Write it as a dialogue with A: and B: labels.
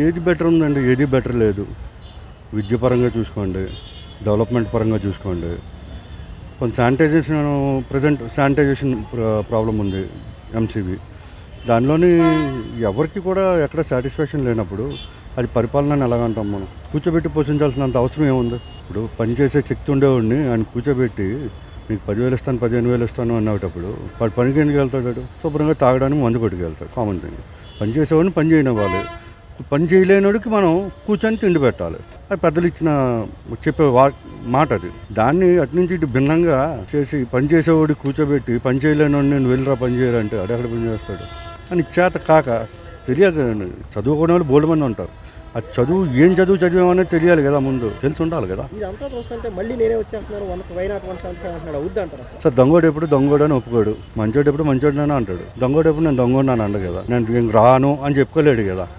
A: ఏది బెటర్ ఉందండి? ఏది బెటర్ లేదు. విద్య పరంగా చూసుకోండి, డెవలప్మెంట్ పరంగా చూసుకోండి. కొంచెం శానిటైజేషన్, ప్రజెంట్ శానిటైజేషన్ ప్రాబ్లం ఉంది ఎంసీబీ. దానిలోని ఎవరికి కూడా ఎక్కడ సాటిస్ఫాక్షన్ లేనప్పుడు అది పరిపాలన ఎలాగంటాం మనం? కూర్చోబెట్టి పోషించాల్సినంత అవసరం ఏముంది? ఇప్పుడు పనిచేసే శక్తి ఉండేవాడిని ఆయన కూర్చోబెట్టి నీకు 10,000 ఇస్తాను, 15,000 ఇస్తాను అన్నప్పుడు వాడు పనికి ఎందుకు వెళ్తాడు? శుభ్రంగా తాగడానికి మందు కొట్టుకు వెళ్తాడు. Common thing. పని చేసేవాడిని పని చేయనివ్వాలి. పని చేయలేనివాడికి మనం కూర్చొని తిండి పెట్టాలి. అది పెద్దలు ఇచ్చిన చెప్పే మాట అది. దాన్ని అటు నుంచి ఇటు భిన్నంగా చేసి పని చేసేవాడికి కూర్చోబెట్టి పని చేయలేనివాడిని నేను వెళ్ళిరా పని చేయాలంటే అది ఎక్కడ పని చేస్తాడు అని చేత కాక తెలియక చదువుకునే వాళ్ళు బోల్డ్ మంది ఉంటారు. ఆ చదువు ఏం చదివామనేది తెలియాలి కదా, ముందు తెలిసి ఉండాలి కదా.
B: ఇదంతా చూస్తుంటే మళ్ళీ నేనే వచ్చేస్తున్నాను వైనాట్ వన్స్ అంటున్నాడు. అవుద్ది అంటారు అసలు.
A: సార్ దొంగోడు ఎప్పుడు దొంగోడు అని ఒప్పుకోడు, మంచోడు ఎప్పుడు మంచోడు అని అంటాడు. దొంగోడు ఎప్పుడు నేను దొంగోడు అని అండ కదా, నేను రాను అని చెప్పుకోలేడు కదా.